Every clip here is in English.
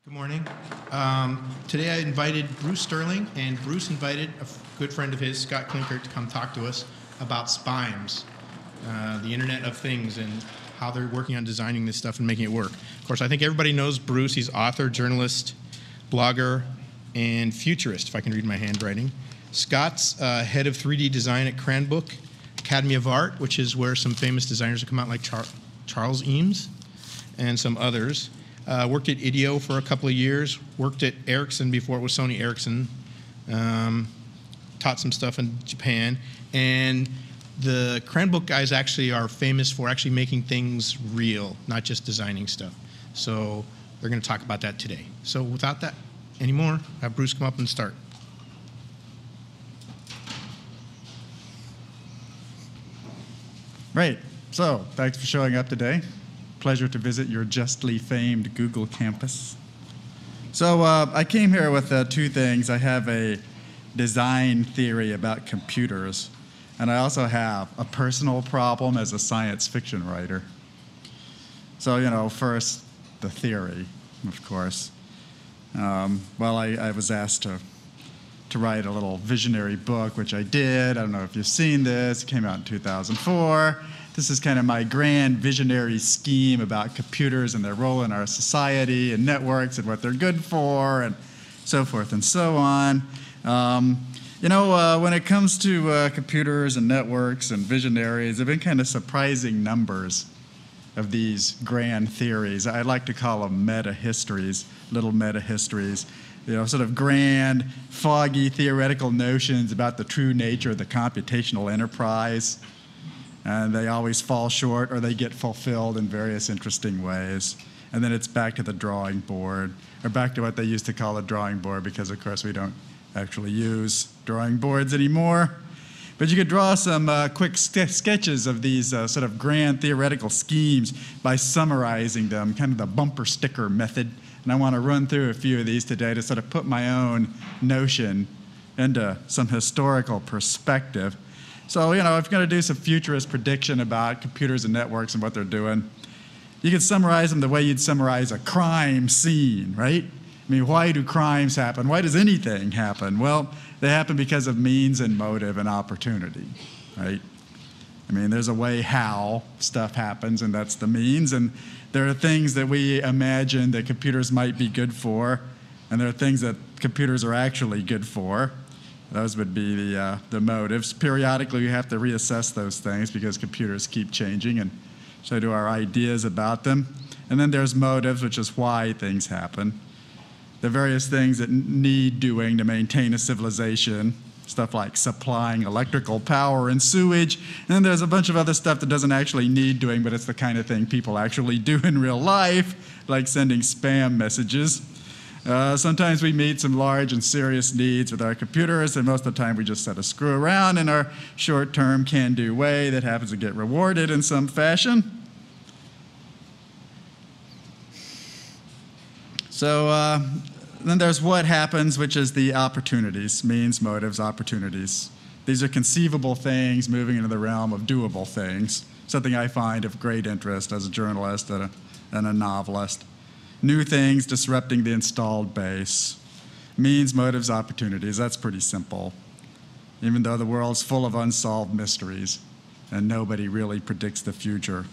Good morning. Today I invited Bruce Sterling, and Bruce invited a good friend of his, Scott Klinkert, to come talk to us about SPIMES, the Internet of Things, and how they're working on designing this stuff and making it work. Of course, I think everybody knows Bruce. He's author, journalist, blogger, and futurist, if I can read my handwriting. Scott's head of 3D design at Cranbrook Academy of Art, which is where some famous designers have come out, like Charles Eames and some others. Worked at IDEO for a couple of years, worked at Ericsson before it was Sony Ericsson, taught some stuff in Japan, and the Cranbrook guys actually are famous for actually making things real, not just designing stuff. So they're going to talk about that today. So without that anymore, have Bruce come up and start. Great. So thanks for showing up today. Pleasure to visit your justly famed Google campus. So I came here with two things. I have a design theory about computers, and I also have a personal problem as a science fiction writer. So, first, the theory, of course. I was asked to write a little visionary book, which I did. I don't know if you've seen this. It came out in 2004. This is kind of my grand visionary scheme about computers and their role in our society and networks and what they're good for and so forth and so on. When it comes to computers and networks and visionaries, there have been kind of surprising numbers of these grand theories. I like to call them meta-histories, little meta-histories. Sort of grand, foggy, theoretical notions about the true nature of the computational enterprise. And they always fall short or they get fulfilled in various interesting ways. And then it's back to the drawing board, or back to what they used to call a drawing board, because of course we don't actually use drawing boards anymore. But you could draw some quick sketches of these sort of grand theoretical schemes by summarizing them, kind of the bumper sticker method. And I want to run through a few of these today to sort of put my own notion into some historical perspective. So, if you're going to do some futurist prediction about computers and networks and what they're doing, you could summarize them the way you'd summarize a crime scene, right? I mean, why do crimes happen? Why does anything happen? Well, they happen because of means and motive and opportunity, right? I mean, there's a way how stuff happens, and that's the means. And there are things that we imagine that computers might be good for, and there are things that computers are actually good for. Those would be the motives. Periodically, we have to reassess those things because computers keep changing, and so do our ideas about them. And then there's motives, which is why things happen. The various things that need doing to maintain a civilization, stuff like supplying electrical power and sewage. And then there's a bunch of other stuff that doesn't actually need doing, but it's the kind of thing people actually do in real life, like sending spam messages. Sometimes we meet some large and serious needs with our computers, and most of the time we just sort of screw around in our short-term can-do way that happens to get rewarded in some fashion. So then there's what happens, which is the opportunities, means, motives, opportunities. These are conceivable things moving into the realm of doable things, something I find of great interest as a journalist and a novelist. New things disrupting the installed base. Means, motives, opportunities. That's pretty simple, even though the world's full of unsolved mysteries and nobody really predicts the future.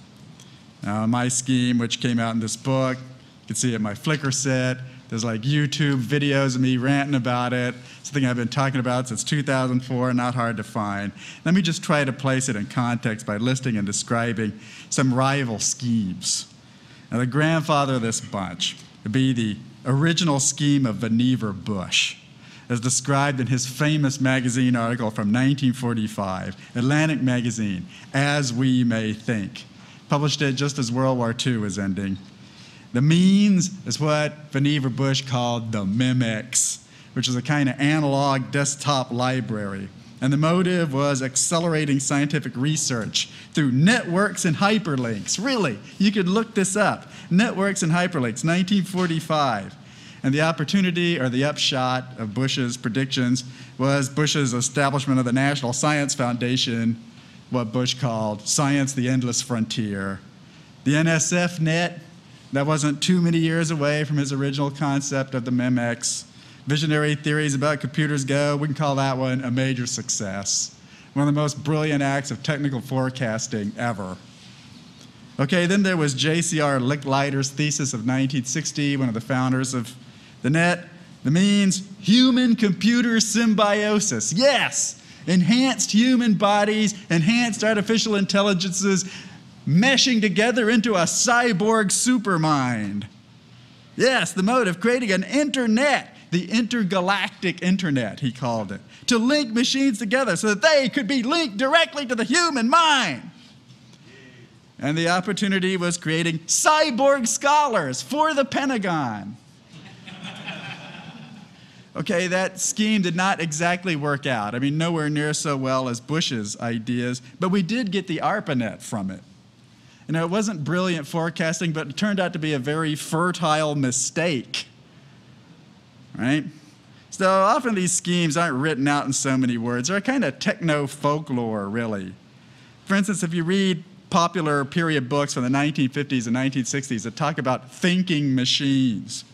My scheme, which came out in this book, you can see it in my Flickr set. There's like YouTube videos of me ranting about it, something I've been talking about since 2004, not hard to find. Let me just try to place it in context by listing and describing some rival schemes. Now, the grandfather of this bunch would be the original scheme of Vannevar Bush, as described in his famous magazine article from 1945, Atlantic Magazine, As We May Think. Published it just as World War II was ending. The means is what Vannevar Bush called the mimics, which is a kind of analog desktop library. And the motive was accelerating scientific research through networks and hyperlinks. Really, you could look this up. Networks and hyperlinks, 1945. And the opportunity, or the upshot of Bush's predictions, was Bush's establishment of the National Science Foundation, what Bush called Science, the Endless Frontier. The NSF net, That wasn't too many years away from his original concept of the MEMX. Visionary theories about computers go, we can call that one a major success. One of the most brilliant acts of technical forecasting ever. Okay, then there was J.C.R. Licklider's thesis of 1960, one of the founders of the net. The means human-computer symbiosis. Yes, enhanced human bodies, enhanced artificial intelligences, meshing together into a cyborg supermind. Yes, the mode of creating an internet, the intergalactic internet, he called it, to link machines together so that they could be linked directly to the human mind. And the opportunity was creating cyborg scholars for the Pentagon. Okay, that scheme did not exactly work out. I mean, nowhere near so well as Bush's ideas, but we did get the ARPANET from it. You know, it wasn't brilliant forecasting, but it turned out to be a very fertile mistake, right? So often these schemes aren't written out in so many words. They're kind of techno-folklore, really. For instance, if you read popular period books from the 1950s and 1960s that talk about thinking machines,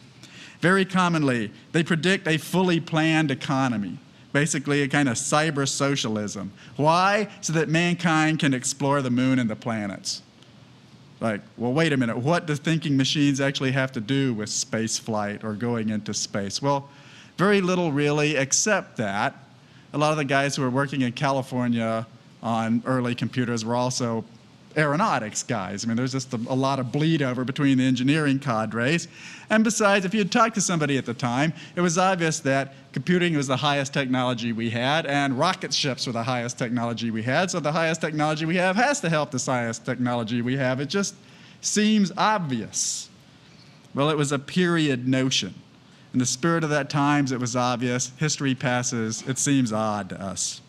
very commonly, they predict a fully planned economy, basically a kind of cyber socialism. Why? So that mankind can explore the moon and the planets. Like, well, wait a minute, what do thinking machines actually have to do with space flight or going into space? Well, very little really, except that a lot of the guys who were working in California on early computers were also aeronautics guys. I mean, there's just a lot of bleed over between the engineering cadres. And besides, if you had talked to somebody at the time, it was obvious that computing was the highest technology we had, and rocket ships were the highest technology we had. So the highest technology we have has to help the highest technology we have. It just seems obvious. Well, it was a period notion. In the spirit of that times, it was obvious. History passes. It seems odd to us.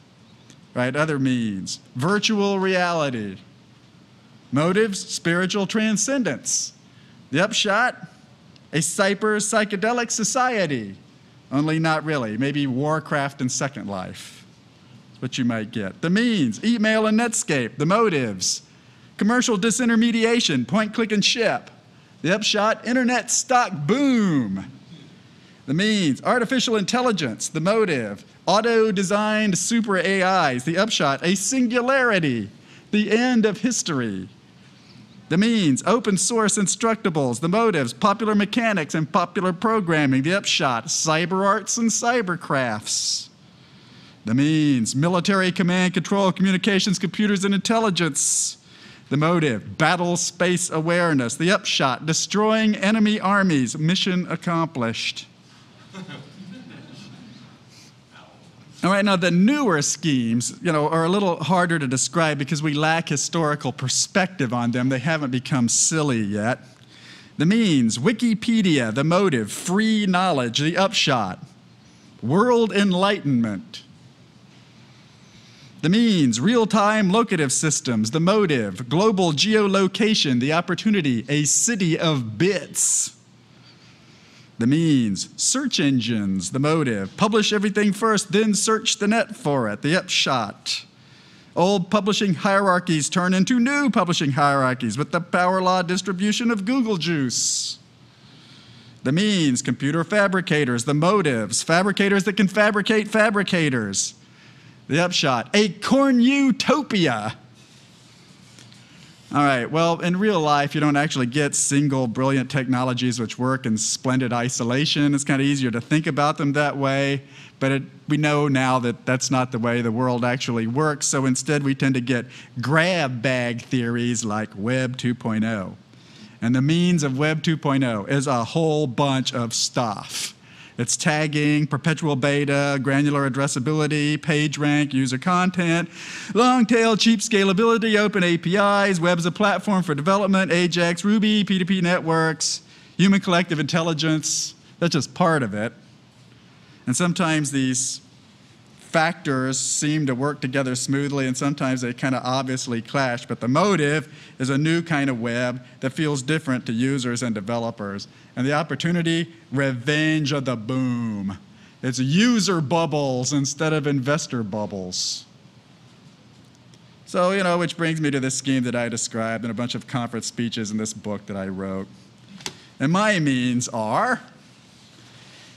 Right? Other means. Virtual reality. Motives, spiritual transcendence. The upshot, a psychedelic society. Only not really. Maybe Warcraft and Second Life. That's what you might get. The means, email and Netscape. The motives, commercial disintermediation, point, click, and ship. The upshot, internet stock boom. The means, artificial intelligence. The motive, auto-designed super AIs. The upshot, a singularity. The end of history. The means, open source instructables. The motives, popular mechanics and popular programming. The upshot, cyber arts and cybercrafts. The means, military command control, communications, computers, and intelligence. The motive, battle space awareness. The upshot, destroying enemy armies. Mission accomplished. All right, now the newer schemes, are a little harder to describe because we lack historical perspective on them. They haven't become silly yet. The means, Wikipedia. The motive, free knowledge. The upshot, world enlightenment. The means, real-time locative systems. The motive, global geolocation. The opportunity, a city of bits. The means, search engines. The motive, publish everything first, then search the net for it. The upshot, old publishing hierarchies turn into new publishing hierarchies with the power law distribution of Google Juice. The means, computer fabricators. The motives, fabricators that can fabricate fabricators. The upshot, a corn-utopia. All right, well, in real life, you don't actually get single brilliant technologies which work in splendid isolation. It's kind of easier to think about them that way, but we know now that that's not the way the world actually works, so instead we tend to get grab bag theories like Web 2.0. And the means of Web 2.0 is a whole bunch of stuff. It's tagging, perpetual beta, granular addressability, PageRank, user content, long-tail, cheap scalability, open APIs, web as a platform for development, AJAX, Ruby, P2P networks, human collective intelligence. That's just part of it. And sometimes these factors seem to work together smoothly, and sometimes they kind of obviously clash. But the motive is a new kind of web that feels different to users and developers. And the opportunity, revenge of the boom. It's user bubbles instead of investor bubbles. So, which brings me to this scheme that I described in a bunch of conference speeches in this book that I wrote. And my means are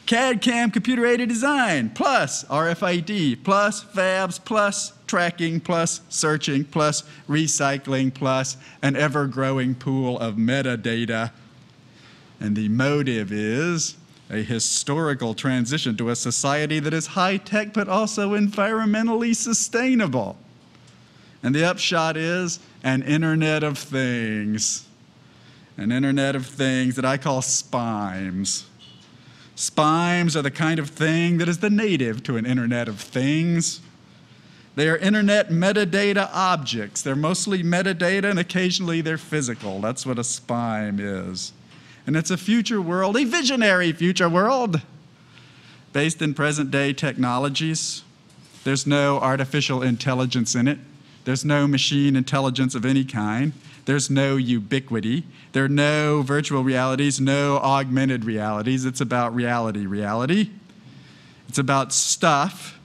CAD/CAM computer-aided design, plus RFID, plus fabs, plus tracking, plus searching, plus recycling, plus an ever-growing pool of metadata. And the motive is a historical transition to a society that is high-tech but also environmentally sustainable. And the upshot is an Internet of Things. An Internet of Things that I call SPIMES. SPIMES are the kind of thing that is the native to an Internet of Things. They are Internet metadata objects. They're mostly metadata and occasionally they're physical. That's what a SPIME is. And it's a future world, a visionary future world, based in present-day technologies. There's no artificial intelligence in it. There's no machine intelligence of any kind. There's no ubiquity. There are no virtual realities, no augmented realities. It's about reality. It's about stuff.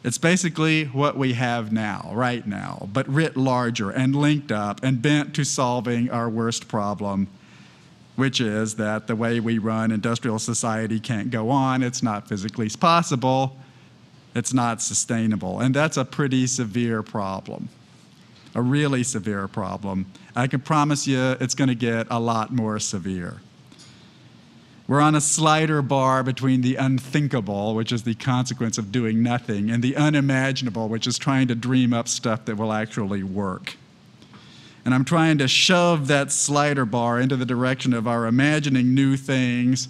It's basically what we have now, right now, but writ larger and linked up and bent to solving our worst problem, which is that the way we run industrial society can't go on. It's not physically possible. It's not sustainable. And that's a pretty severe problem, a really severe problem. I can promise you it's going to get a lot more severe. We're on a slider bar between the unthinkable, which is the consequence of doing nothing, and the unimaginable, which is trying to dream up stuff that will actually work. And I'm trying to shove that slider bar into the direction of our imagining new things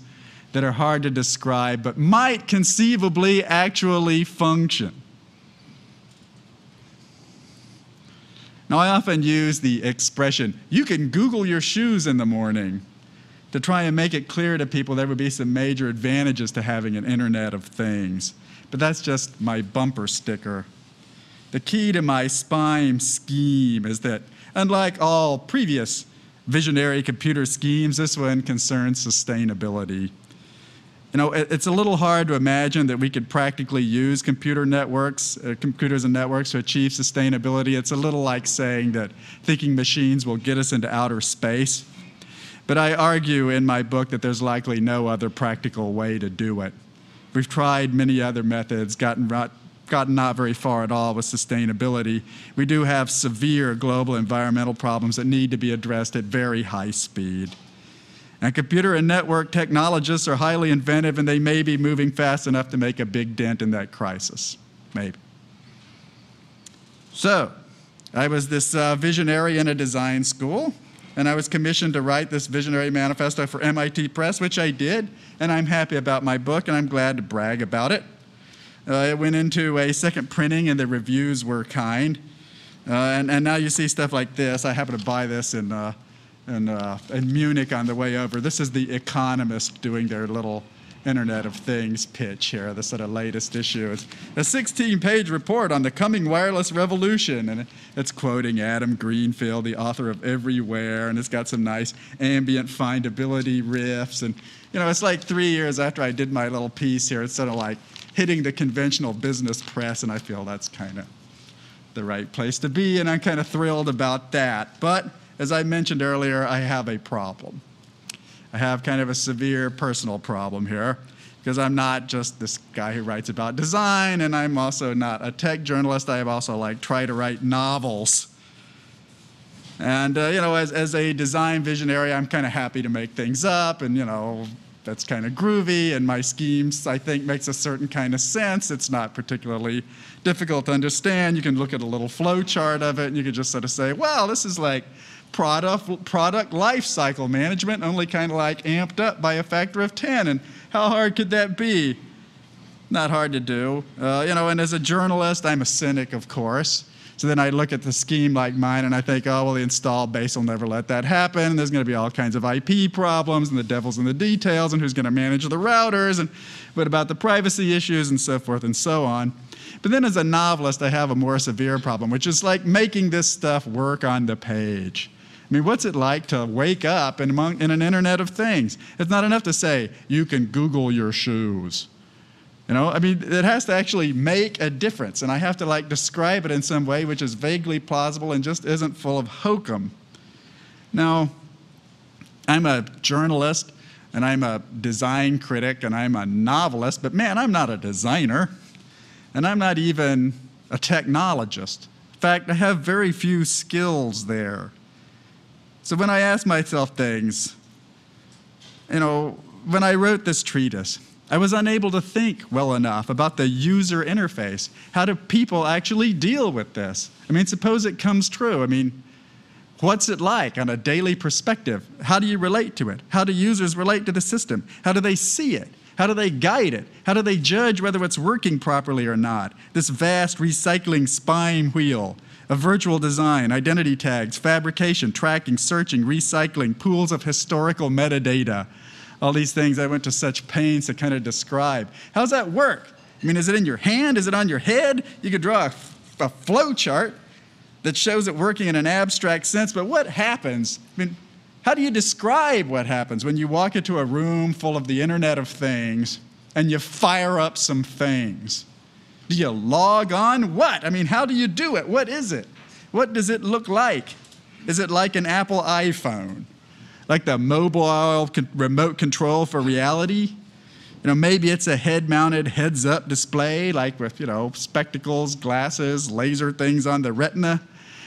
that are hard to describe but might conceivably actually function. Now, I often use the expression, you can Google your shoes in the morning, to try and make it clear to people there would be some major advantages to having an Internet of Things. But that's just my bumper sticker. The key to my SPIME scheme is that, unlike all previous visionary computer schemes, this one concerns sustainability. You know, it's a little hard to imagine that we could practically use computers and networks to achieve sustainability. It's a little like saying that thinking machines will get us into outer space. But I argue in my book that there's likely no other practical way to do it. We've tried many other methods, gotten not very far at all with sustainability. We do have severe global environmental problems that need to be addressed at very high speed. And computer and network technologists are highly inventive, and they may be moving fast enough to make a big dent in that crisis. Maybe. So, I was this visionary in a design school, and I was commissioned to write this visionary manifesto for MIT Press, which I did, and I'm happy about my book, and I'm glad to brag about it. It went into a second printing, and the reviews were kind. And now you see stuff like this. I happened to buy this in Munich on the way over. This is The Economist doing their little Internet of Things pitch here, the sort of latest issue. It's a 16-page report on the coming wireless revolution, and it's quoting Adam Greenfield, the author of Everywhere, and it's got some nice ambient findability riffs. And, you know, it's like 3 years after I did my little piece here. It's sort of like hitting the conventional business press, and I feel that's kind of the right place to be, and I'm kind of thrilled about that. But as I mentioned earlier, I have a problem. I have kind of a severe personal problem here, because I'm not just this guy who writes about design, and I'm also not a tech journalist. I have also tried to write novels. And you know, as a design visionary, I'm kind of happy to make things up, and you know, that's kind of groovy, and my schemes, I think, makes a certain kind of sense. It's not particularly difficult to understand. You can look at a little flow chart of it, and you can just sort of say, well, this is like product life cycle management, only kind of like amped up by a factor of 10. And how hard could that be? Not hard to do. You know, and as a journalist, I'm a cynic, of course. So then I look at the scheme like mine, and I think, oh, well, the install base will never let that happen. And there's going to be all kinds of IP problems, and the devil's in the details, and who's going to manage the routers, and what about the privacy issues, and so forth and so on. But then as a novelist, I have a more severe problem, which is like making this stuff work on the page. I mean, what's it like to wake up in an Internet of Things? It's not enough to say, you can Google your shoes. You know, I mean, it has to actually make a difference, and I have to describe it in some way which is vaguely plausible and just isn't full of hokum. Now, I'm a journalist, and I'm a design critic, and I'm a novelist, but man, I'm not a designer, and I'm not even a technologist. In fact, I have very few skills there. So when I ask myself things, when I wrote this treatise, I was unable to think well enough about the user interface. How do people actually deal with this? I mean, suppose it comes true. I mean, what's it like on a daily perspective? How do you relate to it? How do users relate to the system? How do they see it? How do they guide it? How do they judge whether it's working properly or not? This vast recycling spime wheel of virtual design, identity tags, fabrication, tracking, searching, recycling, pools of historical metadata. All these things I went to such pains to kind of describe. How does that work? I mean, is it in your hand? Is it on your head? You could draw a flow chart that shows it working in an abstract sense, but what happens? I mean, how do you describe what happens when you walk into a room full of the Internet of Things and you fire up some things? Do you log on? What? I mean, how do you do it? What is it? What does it look like? Is it like an Apple iPhone? Like the mobile remote control for reality? Maybe it's a head-mounted heads-up display, like with, spectacles, glasses, laser things on the retina.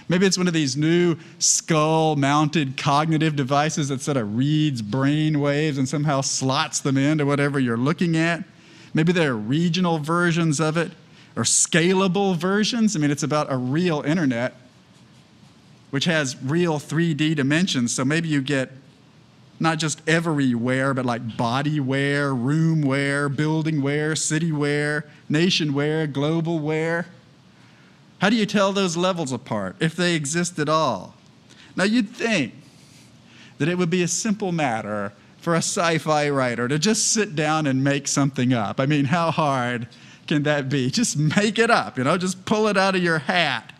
Maybe it's one of these new skull-mounted cognitive devices that sort of reads brain waves and somehow slots them into whatever you're looking at. Maybe there are regional versions of it or scalable versions. I mean, it's about a real internet which has real 3D dimensions. So maybe you get not just everywhere, but like body wear, room wear, building wear, city wear, nation wear, global wear. How do you tell those levels apart, if they exist at all? Now, you'd think that it would be a simple matter for a sci-fi writer to just sit down and make something up. I mean, how hard can that be? Just make it up, just pull it out of your hat.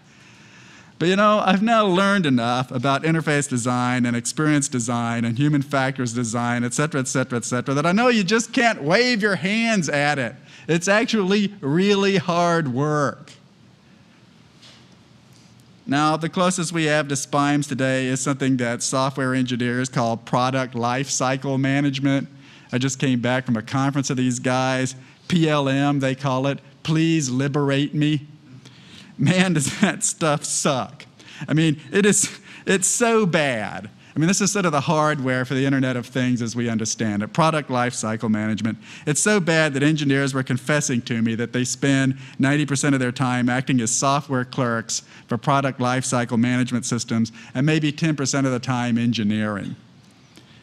But I've now learned enough about interface design and experience design and human factors design, et cetera, that I know you just can't wave your hands at it. It's actually really hard work. Now, the closest we have to SPIMES today is something that software engineers call product-lifecycle management. I just came back from a conference of these guys. PLM, they call it. Please liberate me. Man, does that stuff suck. I mean, it's so bad. I mean, this is sort of the hardware for the Internet of Things as we understand it, product lifecycle management. It's so bad that engineers were confessing to me that they spend 90% of their time acting as software clerks for product lifecycle management systems and maybe 10% of the time engineering.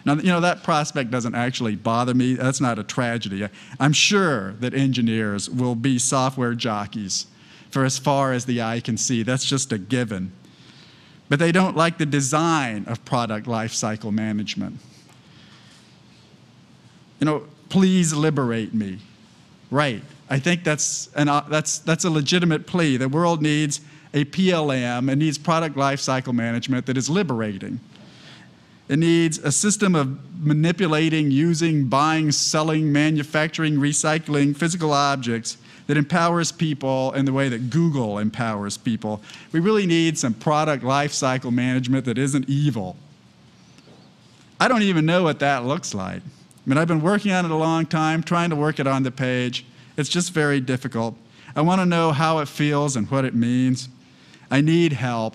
Now, that prospect doesn't actually bother me. That's not a tragedy. I'm sure that engineers will be software jockeys for as far as the eye can see. That's just a given. But they don't like the design of product lifecycle management. Please liberate me. Right. I think that's a legitimate plea. The world needs a PLM. It needs product lifecycle management that is liberating. It needs a system of manipulating, using, buying, selling, manufacturing, recycling physical objects that empowers people in the way that Google empowers people. We really need some product lifecycle management that isn't evil. I don't even know what that looks like. I mean, I've been working on it a long time, trying to work it on the page. It's just very difficult. I want to know how it feels and what it means. I need help.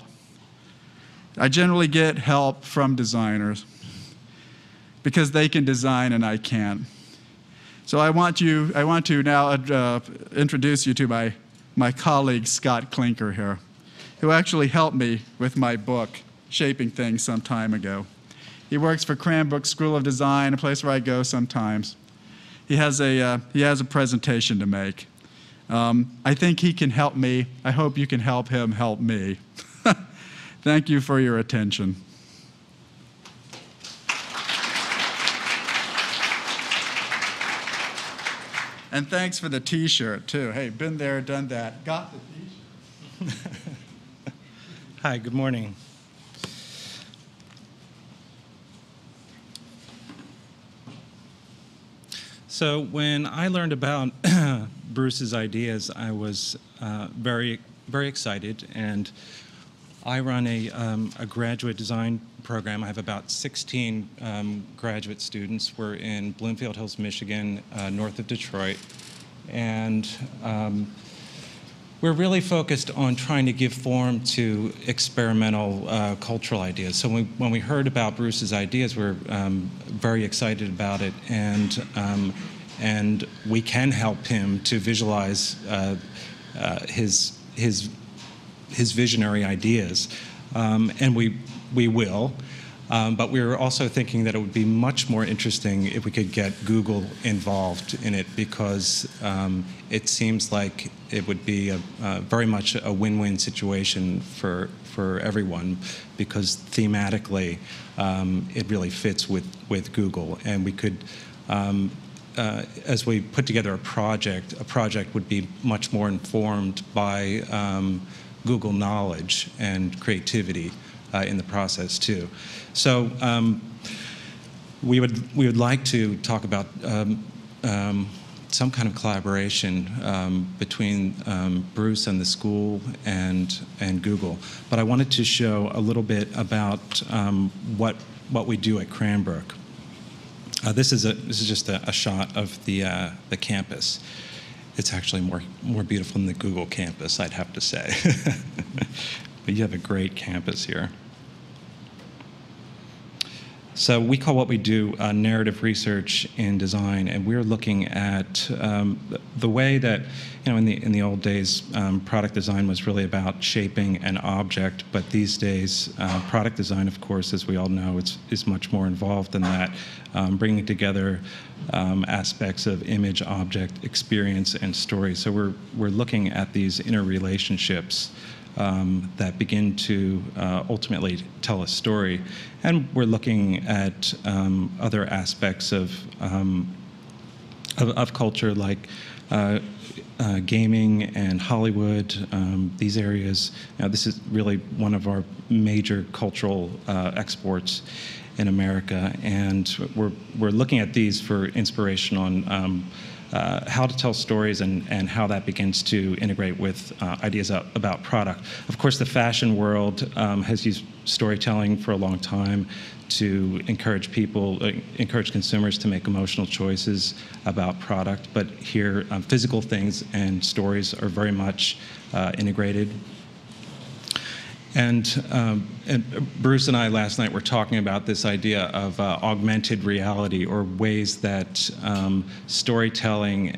I generally get help from designers because they can design and I can't. So I want to now introduce you to my colleague, Scott Klinker here, who actually helped me with my book, Shaping Things, some time ago. He works for Cranbrook School of Design, a place where I go sometimes. He has a presentation to make. I think he can help me. I hope you can help him help me. Thank you for your attention. And thanks for the T-shirt, too. Hey, been there, done that. Got the T-shirt. Hi, good morning. So when I learned about Bruce's ideas, I was very, very excited. And I run a graduate design program. I have about 16 graduate students. We're in Bloomfield Hills, Michigan, north of Detroit. And we're really focused on trying to give form to experimental cultural ideas. So when we heard about Bruce's ideas, we're very excited about it, and we can help him to visualize his visionary ideas, and we will. But we were also thinking that it would be much more interesting if we could get Google involved in it, because it seems like it would be very much a win-win situation for everyone, because thematically it really fits with Google. And we could, as we put together a project would be much more informed by Google knowledge and creativity in the process too. So we would like to talk about some kind of collaboration between Bruce and the school and Google. But I wanted to show a little bit about what we do at Cranbrook. This is just a shot of the campus. It's actually more beautiful than the Google campus, I'd have to say. But you have a great campus here. So we call what we do narrative research in design, and we're looking at the way that, in the old days, product design was really about shaping an object, but these days, product design, of course, as we all know, is much more involved than that, bringing together aspects of image, object, experience, and story. So we're looking at these interrelationships that begin to ultimately tell a story. And we're looking at other aspects of culture, like gaming and Hollywood, these areas. This is really one of our major cultural exports in America, and we're looking at these for inspiration on how to tell stories and how that begins to integrate with ideas about product. Of course, the fashion world has used storytelling for a long time to encourage consumers to make emotional choices about product. But here, physical things and stories are very much integrated. And Bruce and I last night were talking about this idea of augmented reality, or ways that storytelling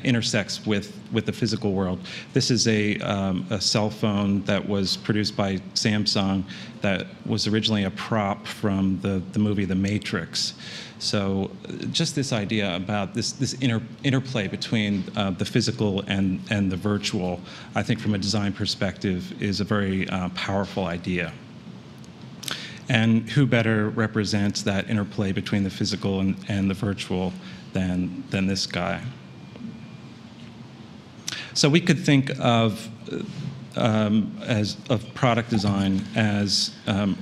intersects with the physical world. This is a cell phone that was produced by Samsung that was originally a prop from the movie The Matrix. So just this idea about this interplay between the physical and the virtual, I think from a design perspective, is a very powerful idea. And who better represents that interplay between the physical and the virtual than this guy? So we could think of product design as,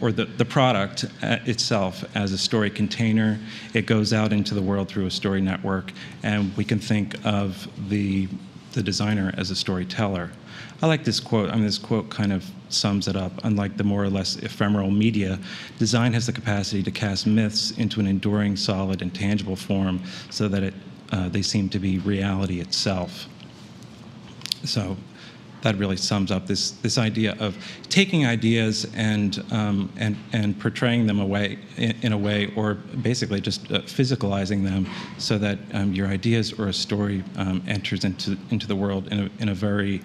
or the product itself as a story container. It goes out into the world through a story network, and we can think of the designer as a storyteller. I like this quote. This quote kind of sums it up. Unlike the more or less ephemeral media, design has the capacity to cast myths into an enduring, solid, and tangible form so that they seem to be reality itself. So that really sums up this idea of taking ideas and portraying them in a way, or basically just physicalizing them, so that your ideas or a story enters into the world in a very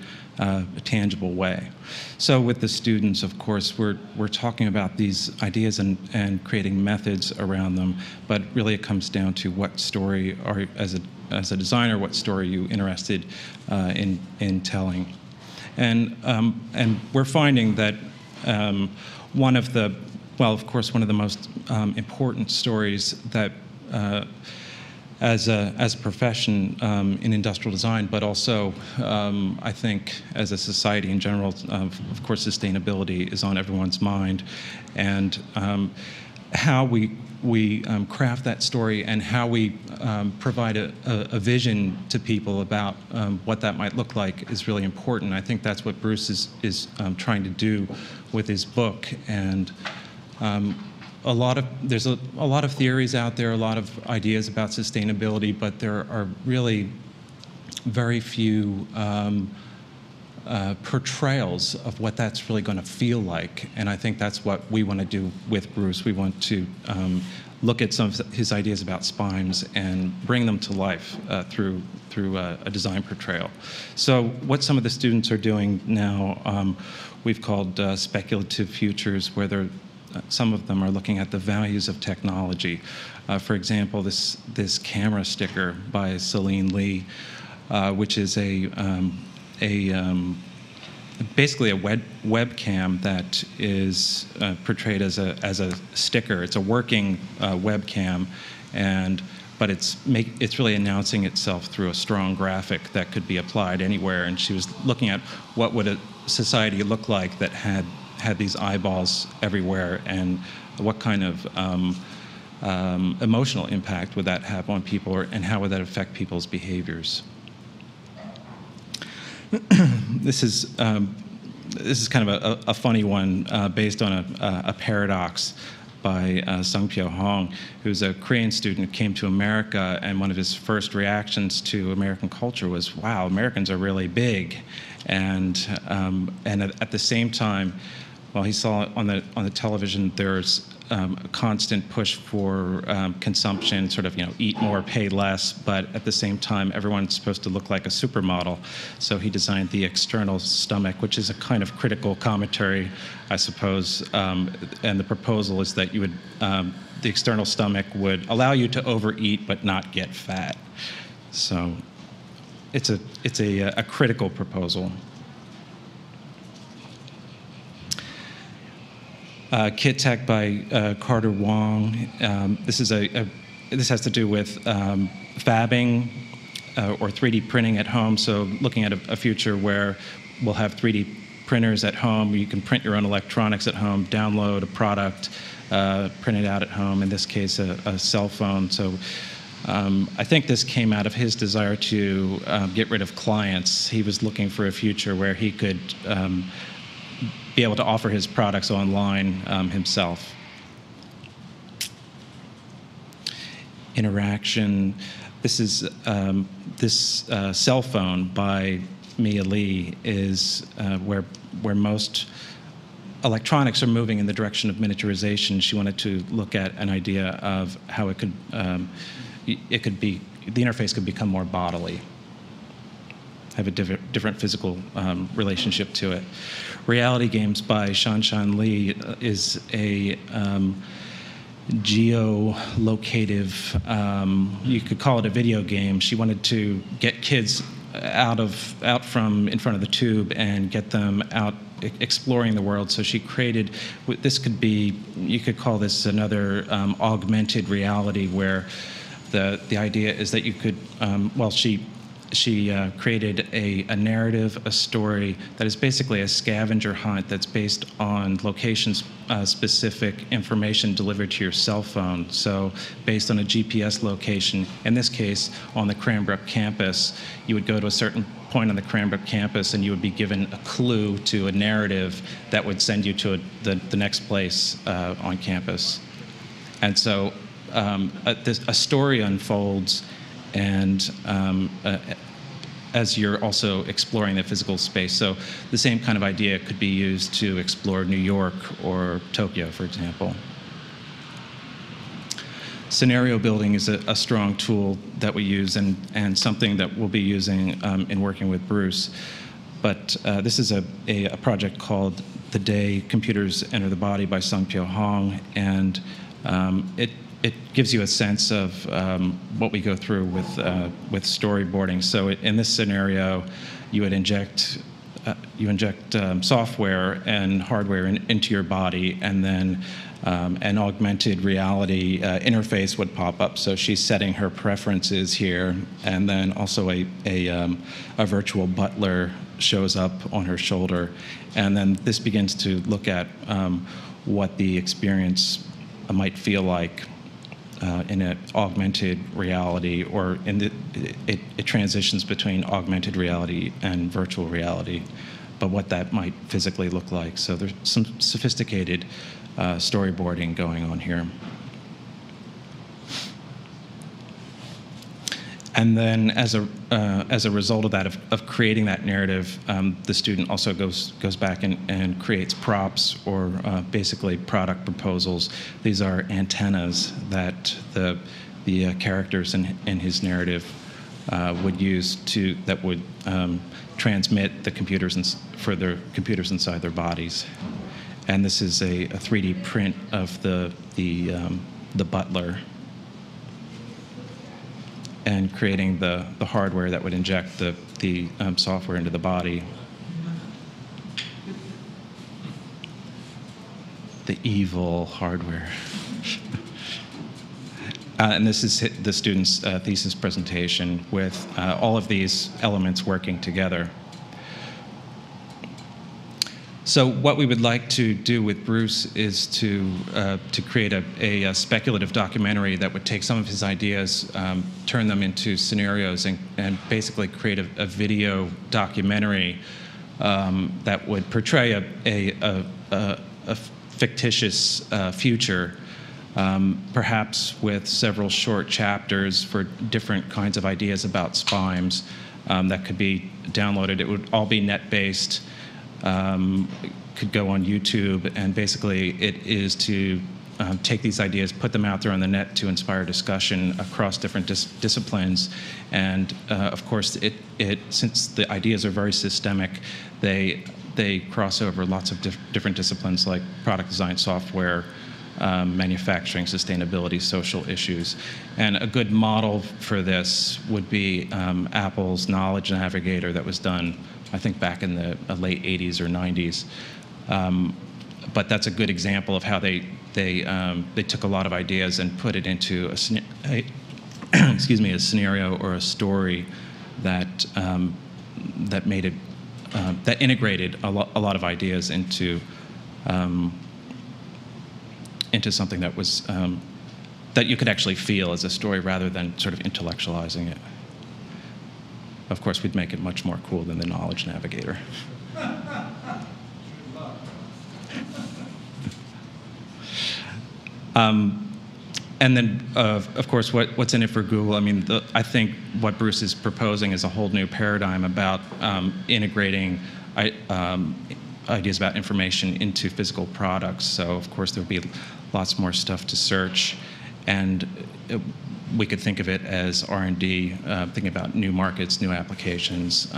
tangible way. So with the students, of course, we're talking about these ideas and creating methods around them, but really it comes down to what story as a designer, what story are you interested in telling. And we're finding that one of the most important stories that as a profession in industrial design, but also I think as a society in general, of course, sustainability is on everyone's mind. And how we craft that story and how we provide a vision to people about what that might look like is really important. I think that's what Bruce is trying to do with his book. And there's a lot of theories out there, a lot of ideas about sustainability, but there are really very few portrayals of what that's really going to feel like. And I think that's what we want to do with Bruce. We want to look at some of his ideas about SPIMES and bring them to life through a design portrayal. So what some of the students are doing now, we've called Speculative Futures, where some of them are looking at the values of technology. For example, this camera sticker by Celine Lee, which is basically a webcam that is portrayed as a sticker. It's a working webcam, but it's really announcing itself through a strong graphic that could be applied anywhere. And she was looking at what would a society look like that had these eyeballs everywhere, and what kind of emotional impact would that have on people, and how would that affect people's behaviors. This is kind of a funny one based on a paradox by Sung-Pyo Hong, who's a Korean student who came to America, and one of his first reactions to American culture was, "Wow, Americans are really big," and at the same time, well, he saw on the television there's a constant push for consumption, sort of, eat more, pay less, but at the same time, everyone's supposed to look like a supermodel. So he designed the external stomach, which is a kind of critical commentary, I suppose. And the proposal is that you would, the external stomach would allow you to overeat but not get fat. So it's a critical proposal. Kit Tech by Carter Wong. This has to do with fabbing or 3D printing at home. So looking at a future where we'll have 3D printers at home. You can print your own electronics at home, download a product, print it out at home. In this case, a cell phone. So I think this came out of his desire to get rid of clients. He was looking for a future where he could be able to offer his products online himself. Interaction. This is this cell phone by Mia Lee is where most electronics are moving in the direction of miniaturization. She wanted to look at an idea of how the interface could become more bodily, have a different physical relationship to it. Reality Games by Shanshan Lee is a geolocative, you could call it a video game. She wanted to get kids out from in front of the tube and get them out exploring the world. So she created, this could be, you could call this another augmented reality, where the idea is that you could, she created a narrative, a story that is basically a scavenger hunt that's based on location-specific information delivered to your cell phone. So based on a GPS location, in this case, on the Cranbrook campus, you would go to a certain point on the Cranbrook campus and you would be given a clue to a narrative that would send you to the next place on campus. And so a story unfolds, and as you're also exploring the physical space. So the same kind of idea could be used to explore New York or Tokyo, for example. Scenario building is a strong tool that we use, and something that we'll be using in working with Bruce. But this is a project called The Day Computers Enter the Body by Sung-Pyo Hong, and it gives you a sense of what we go through with storyboarding. So in this scenario, you would inject software and hardware into your body, and then an augmented reality interface would pop up. So she's setting her preferences here, and then also a virtual butler shows up on her shoulder, and then this begins to look at what the experience might feel like in an augmented reality, or it transitions between augmented reality and virtual reality, but what that might physically look like. So there's some sophisticated storyboarding going on here. And then, as a result of that, of creating that narrative, the student also goes back and creates props, or basically product proposals. These are antennas that the characters in his narrative would use that would transmit the computers for their computers inside their bodies. And this is a 3D print of the butler, and creating the hardware that would inject the software into the body. The evil hardware. And this is the student's thesis presentation with all of these elements working together. So what we would like to do with Bruce is to create a speculative documentary that would take some of his ideas, turn them into scenarios, and basically create a video documentary that would portray a fictitious future, perhaps with several short chapters for different kinds of ideas about SPIMES that could be downloaded. It would all be net-based. Could go on YouTube, and basically it is to take these ideas, put them out there on the net to inspire discussion across different disciplines. And of course, since the ideas are very systemic, they cross over lots of different disciplines like product design, software, manufacturing, sustainability, social issues. And a good model for this would be Apple's Knowledge Navigator that was done, I think, back in the late 80s or 90s. But that's a good example of how they took a lot of ideas and put it into a scenario or a story that made it that integrated a lot of ideas into something that was that you could actually feel as a story rather than sort of intellectualizing it. Of course, we'd make it much more cool than the Knowledge Navigator. And then, of course, what's in it for Google? I mean, I think what Bruce is proposing is a whole new paradigm about integrating ideas about information into physical products. So, of course, there'll be lots more stuff to search, and we could think of it as R&D, thinking about new markets, new applications,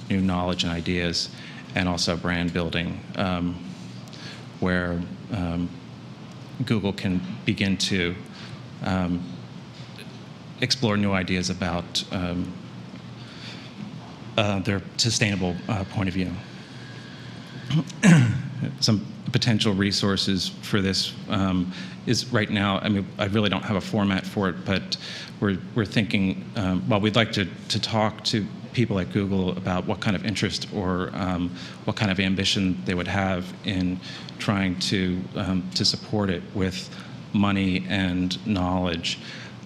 new knowledge and ideas, and also brand building, where Google can begin to explore new ideas about their sustainable point of view. Some potential resources for this is right now, I mean, I really don't have a format for it, but we're thinking, well, we'd like to talk to people at Google about what kind of interest or what kind of ambition they would have in trying to support it with money and knowledge.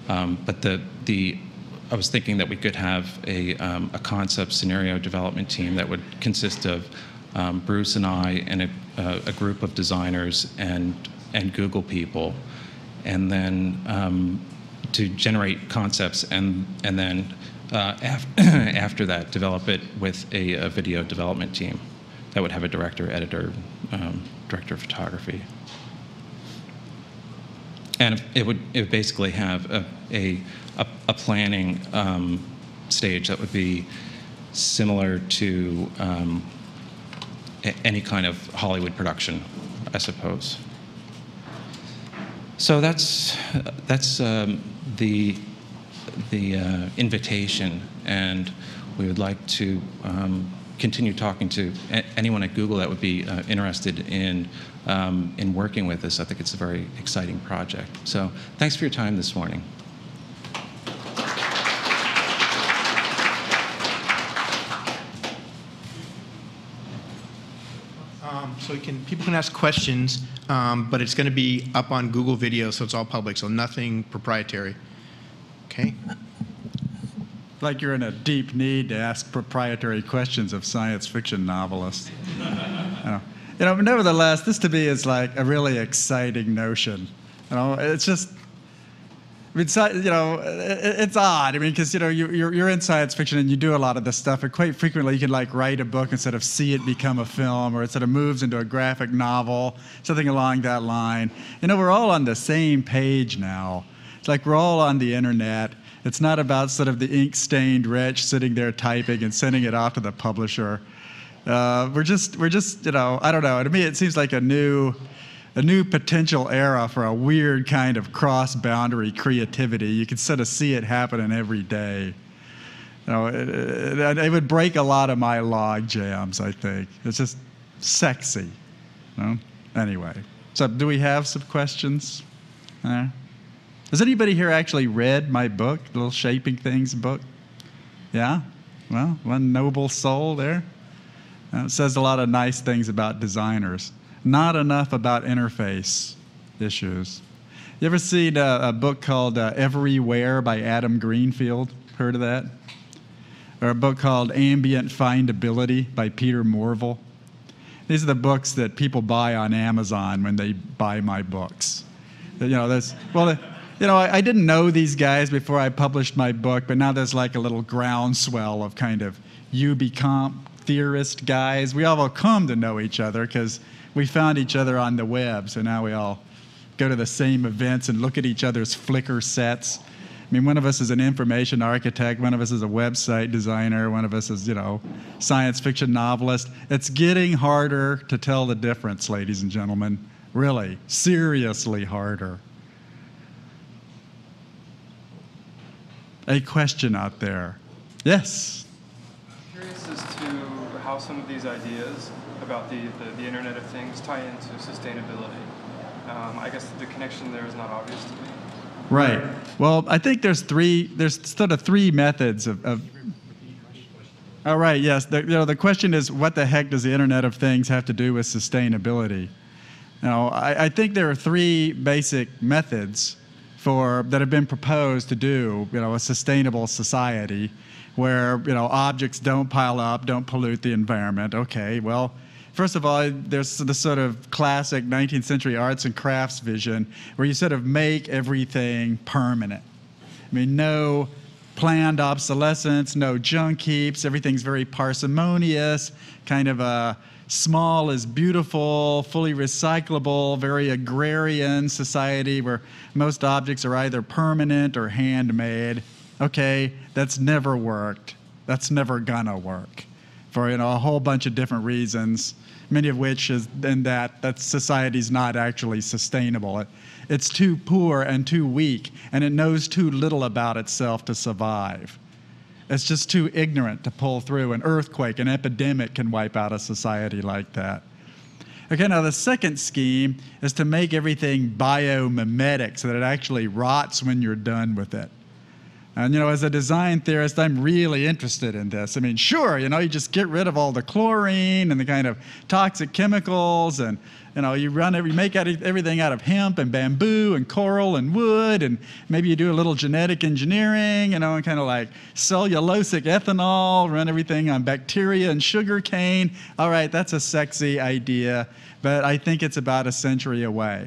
But I was thinking that we could have a concept scenario development team that would consist of Bruce and I and a group of designers and Google people, and then to generate concepts, and then after that, develop it with a video development team that would have a director, editor, director of photography. And it would basically have a planning stage that would be similar to any kind of Hollywood production, I suppose. So that's the invitation, and we would like to continue talking to anyone at Google that would be interested in working with us. I think it's a very exciting project. So thanks for your time this morning. so people can ask questions, but it's going to be up on Google Video, so it's all public, so nothing proprietary. Okay. Like you're in a deep need to ask proprietary questions of science fiction novelists. Nevertheless, this to me is like a really exciting notion. It's just, it's odd. Because you're in science fiction and you do a lot of this stuff, and quite frequently you can like write a book and sort of see it become a film, or it sort of moves into a graphic novel, something along that line. We're all on the same page now. It's like we're all on the internet. It's not about sort of the ink-stained rich sitting there typing and sending it off to the publisher. We're just, I don't know. To me, it seems like a new potential era for a weird kind of cross-boundary creativity. You can sort of see it happening every day. It would break a lot of my log jams, I think. It's just sexy. Anyway, so do we have some questions? Has anybody here actually read my book, the little Shaping Things book? Yeah? Well, one noble soul there. It says a lot of nice things about designers. Not enough about interface issues. You ever seen a book called Everywhere by Adam Greenfield? Heard of that? Or a book called Ambient Findability by Peter Morville? These are the books that people buy on Amazon when they buy my books. I didn't know these guys before I published my book, but now there's like a little groundswell of kind of ubicomp theorist guys. We all have come to know each other because we found each other on the web, so now we all go to the same events and look at each other's Flickr sets. One of us is an information architect, one of us is a website designer, one of us is, science fiction novelist. It's getting harder to tell the difference, ladies and gentlemen. Really, seriously harder. A question out there. Yes? I'm curious as to how some of these ideas about the Internet of Things tie into sustainability. I guess the connection there is not obvious to me. Right. Well, I think there's sort of three methods of oh, right, yes. The question is, what the heck does the Internet of Things have to do with sustainability? I think there are three basic methods that have been proposed to do, a sustainable society where, objects don't pile up, don't pollute the environment. Okay, well, first of all, there's the sort of classic 19th century arts and crafts vision where you sort of make everything permanent. No planned obsolescence, no junk heaps, everything's very parsimonious, kind of small is beautiful, fully recyclable, very agrarian society where most objects are either permanent or handmade. Okay, that's never worked. That's never gonna work for a whole bunch of different reasons, many of which is in that society's not actually sustainable. It's too poor and too weak, and it knows too little about itself to survive. It's just too ignorant to pull through. An earthquake, an epidemic can wipe out a society like that. Okay, now the second scheme is to make everything biomimetic so that it actually rots when you're done with it. And, as a design theorist, I'm really interested in this. Sure, you just get rid of all the chlorine and the kind of toxic chemicals, and, you make everything out of hemp and bamboo and coral and wood, and maybe you do a little genetic engineering, and kind of like cellulosic ethanol, run everything on bacteria and sugar cane. All right, that's a sexy idea, but I think it's about a century away.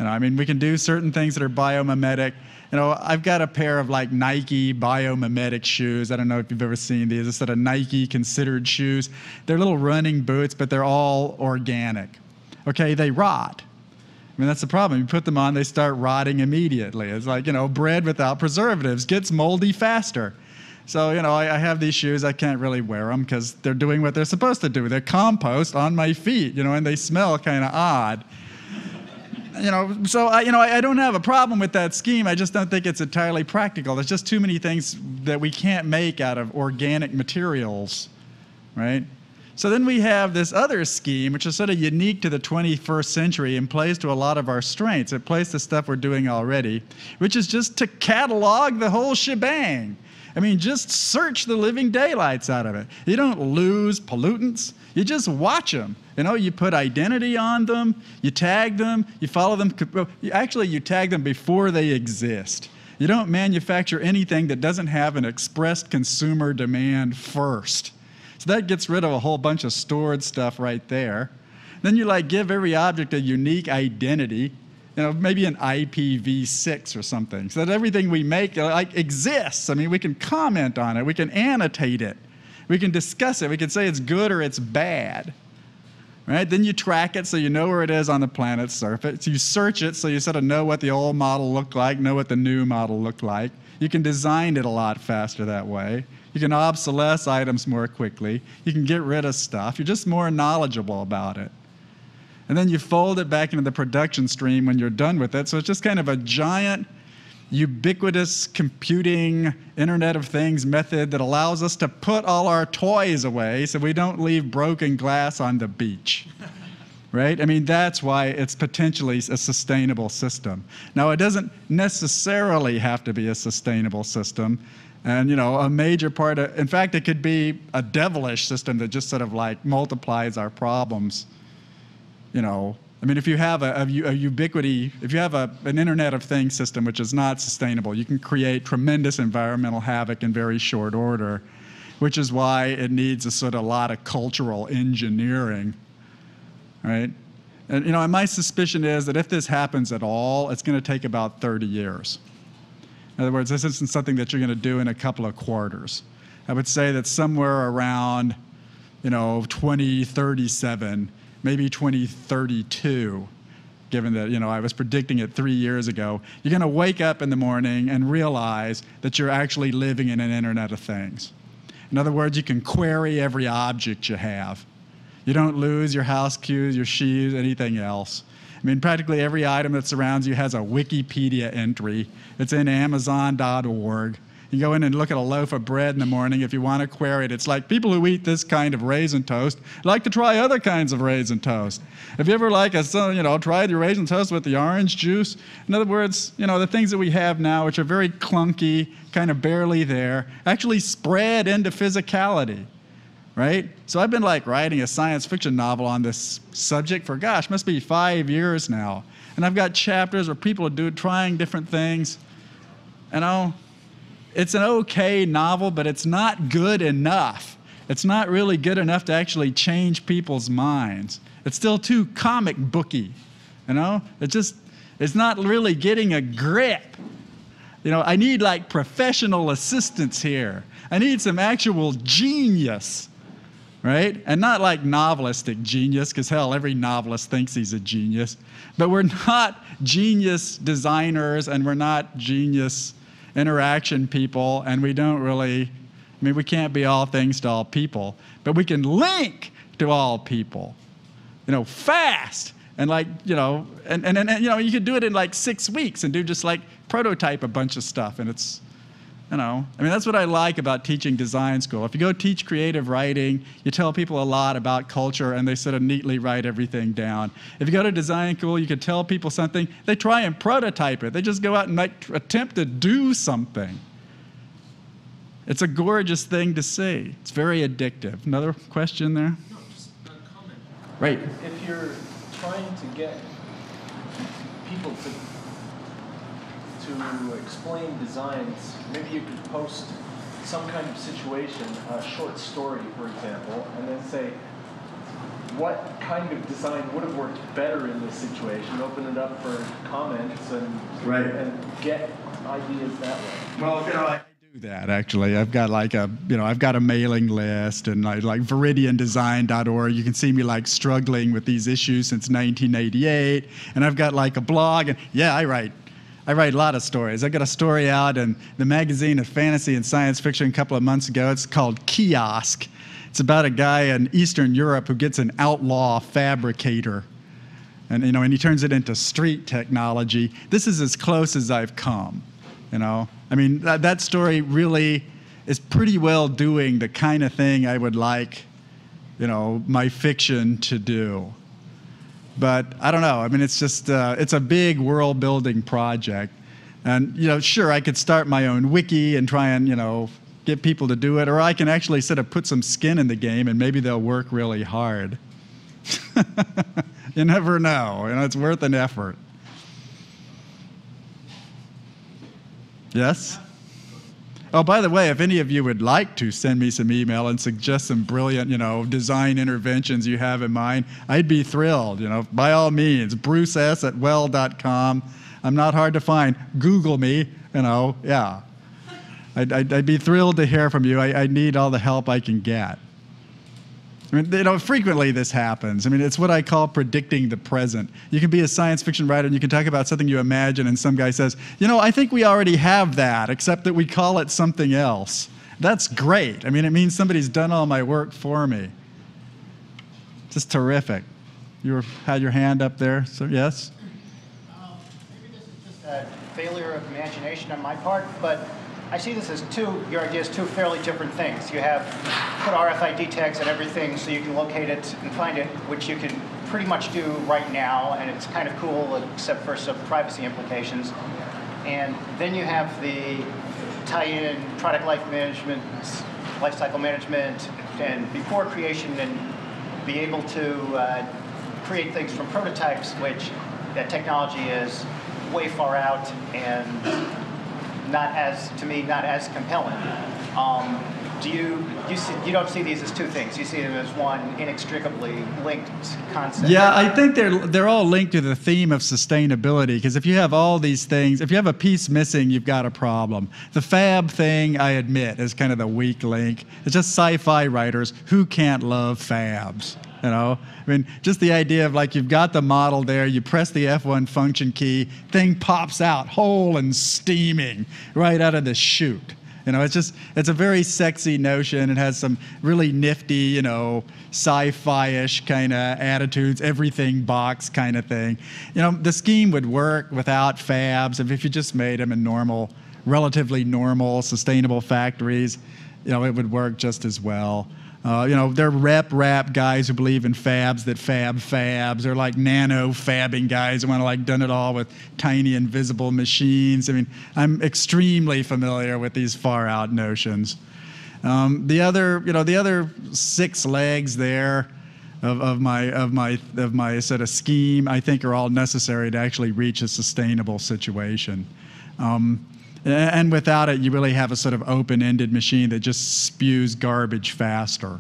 We can do certain things that are biomimetic. I've got a pair of like Nike biomimetic shoes. I don't know if you've ever seen these. It's sort of Nike considered shoes. They're little running boots, but they're all organic. Okay, they rot. That's the problem. You put them on, they start rotting immediately. It's like, bread without preservatives gets moldy faster. So, I have these shoes. I can't really wear them because they're doing what they're supposed to do. They're compost on my feet, and they smell kind of odd. So I don't have a problem with that scheme. I just don't think it's entirely practical. There's just too many things that we can't make out of organic materials, right? So then we have this other scheme, which is sort of unique to the 21st century and plays to a lot of our strengths. It plays to stuff we're doing already, which is just to catalog the whole shebang. I mean, just search the living daylights out of it. You don't lose pollutants. You just watch them. You know, you put identity on them, you tag them, you follow them. Actually, you tag them before they exist. You don't manufacture anything that doesn't have an expressed consumer demand first. So that gets rid of a whole bunch of stored stuff right there. Then you like give every object a unique identity, you know, maybe an IPv6 or something, so that everything we make like exists. I mean, we can comment on it, we can annotate it, we can discuss it, we can say it's good or it's bad. Right? Then you track it so you know where it is on the planet's surface. You search it so you sort of know what the old model looked like, know what the new model looked like. You can design it a lot faster that way. You can obsolesce items more quickly. You can get rid of stuff. You're just more knowledgeable about it. And then you fold it back into the production stream when you're done with it. So it's just kind of a giant, ubiquitous computing Internet of Things method that allows us to put all our toys away so we don't leave broken glass on the beach. Right? I mean, that's why it's potentially a sustainable system. Now, it doesn't necessarily have to be a sustainable system. And, you know, a major part of, in fact, it could be a devilish system that just sort of like multiplies our problems. You know, I mean, if you have a ubiquity, if you have an Internet of Things system which is not sustainable, you can create tremendous environmental havoc in very short order, which is why it needs a sort of lot of cultural engineering, right? And, you know, and my suspicion is that if this happens at all, it's going to take about 30 years. In other words, this isn't something that you're going to do in a couple of quarters. I would say that somewhere around, you know, 2037, maybe 2032, given that, you know, I was predicting it 3 years ago, you're going to wake up in the morning and realize that you're actually living in an Internet of Things. In other words, you can query every object you have. You don't lose your house keys, your shoes, anything else. I mean, practically every item that surrounds you has a Wikipedia entry. It's in Amazon.org. You go in and look at a loaf of bread in the morning if you want to query it. It's like, people who eat this kind of raisin toast like to try other kinds of raisin toast. Have you ever tried your raisin toast with the orange juice? In other words, you know, the things that we have now, which are very clunky, kind of barely there, actually spread into physicality, right? So I've been like writing a science fiction novel on this subject for, gosh, must be 5 years now. And I've got chapters where people are trying different things. You know, it's an okay novel, but it's not good enough. It's not really good enough to actually change people's minds. It's still too comic booky, you know? It's not really getting a grip. You know, I need like professional assistance here. I need some actual genius, right? And not like novelistic genius, because hell, every novelist thinks he's a genius. But we're not genius designers, and we're not genius interaction people, and we don't really, I mean, we can't be all things to all people, but we can link to all people, you know, fast, and like, you know, and you know, you could do it in like 6 weeks and do just like prototype a bunch of stuff, and it's, you know, I mean, that's what I like about teaching design school. If you go teach creative writing, you tell people a lot about culture, and they sort of neatly write everything down. If you go to design school, you could tell people something, they try and prototype it. They just go out and like attempt to do something. It's a gorgeous thing to see. It's very addictive. Another question there? No, just a comment. Right. If you're trying to get people to explain designs, maybe you could post some kind of situation, a short story, for example, and then say, what kind of design would have worked better in this situation? Open it up for comments and get ideas that way. Well, you know, I do that actually. I've got like I've got a mailing list, and like ViridianDesign.org. You can see me like struggling with these issues since 1988, and I've got like a blog, and yeah, I write a lot of stories. I got a story out in the magazine of fantasy and science fiction a couple of months ago. It's called Kiosk. It's about a guy in Eastern Europe who gets an outlaw fabricator, and he turns it into street technology. This is as close as I've come. You know, I mean, that story really is pretty well doing the kind of thing I would like, you know, my fiction to do. But I don't know. I mean, it's just, it's a big world-building project. And, you know, sure, I could start my own wiki and try and, you know, get people to do it, or I can actually sort of put some skin in the game and maybe they'll work really hard. You never know. It's worth an effort. Yes? Oh, by the way, if any of you would like to send me some email and suggest some brilliant, design interventions you have in mind, I'd be thrilled. By all means, bruces@well.com. I'm not hard to find. Google me, yeah. I'd be thrilled to hear from you. I need all the help I can get. Frequently this happens. It's what I call predicting the present. You can be a science fiction writer and you can talk about something you imagine and some guy says, I think we already have that, except that we call it something else. That's great. It means somebody's done all my work for me. Just terrific. You had your hand up there, so yes? Maybe this is just a failure of imagination on my part, but I see this as your idea is two fairly different things. You have put RFID tags on everything so you can locate it and find it, which you can pretty much do right now, and it's kind of cool except for some privacy implications. And then you have the tie-in product lifecycle management, and before creation, and be able to create things from prototypes, which that technology is way far out and not as compelling. You don't see these as two things. You see them as one inextricably linked concept. Yeah, I think they're all linked to the theme of sustainability, because if you have all these things, if you have a piece missing, you've got a problem. The fab thing, I admit, is kind of the weak link. It's just sci-fi writers who can't love fabs. Just the idea of you've got the model there, you press the F1 function key, thing pops out whole and steaming right out of the chute. It's a very sexy notion. It has some really nifty, sci-fi-ish kind of attitudes, everything box kind of thing. The scheme would work without fabs if you just made them in relatively normal, sustainable factories. It would work just as well. They're rap guys who believe in fabs that fab fabs. They're like nano fabbing guys who want to done it all with tiny invisible machines. I'm extremely familiar with these far out notions. The other 6 legs there of my sort of scheme, I think, are all necessary to actually reach a sustainable situation. And without it, you really have a sort of open-ended machine that just spews garbage faster.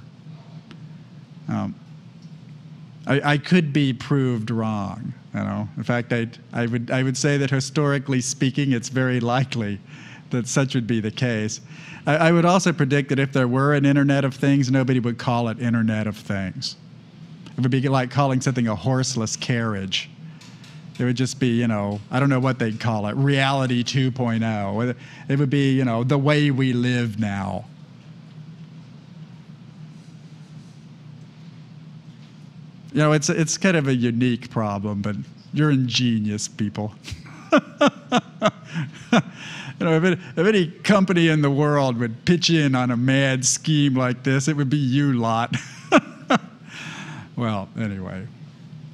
I could be proved wrong. In fact, I would say that historically speaking, it's very likely that such would be the case. I would also predict that if there were an Internet of Things, nobody would call it Internet of Things. It would be like calling something a horseless carriage. It would just be, I don't know what they'd call it, reality 2.0. It would be, the way we live now. It's kind of a unique problem, but you're ingenious people. If any company in the world would pitch in on a mad scheme like this, it would be you lot. Well, anyway.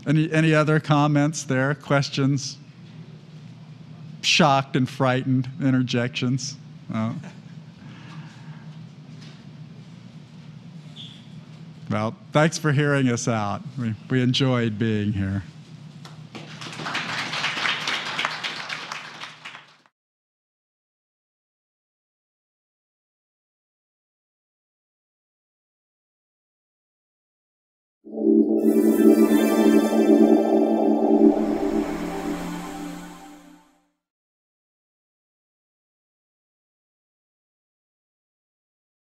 Any other comments there? Questions? Shocked and frightened interjections? Well, thanks for hearing us out. We enjoyed being here.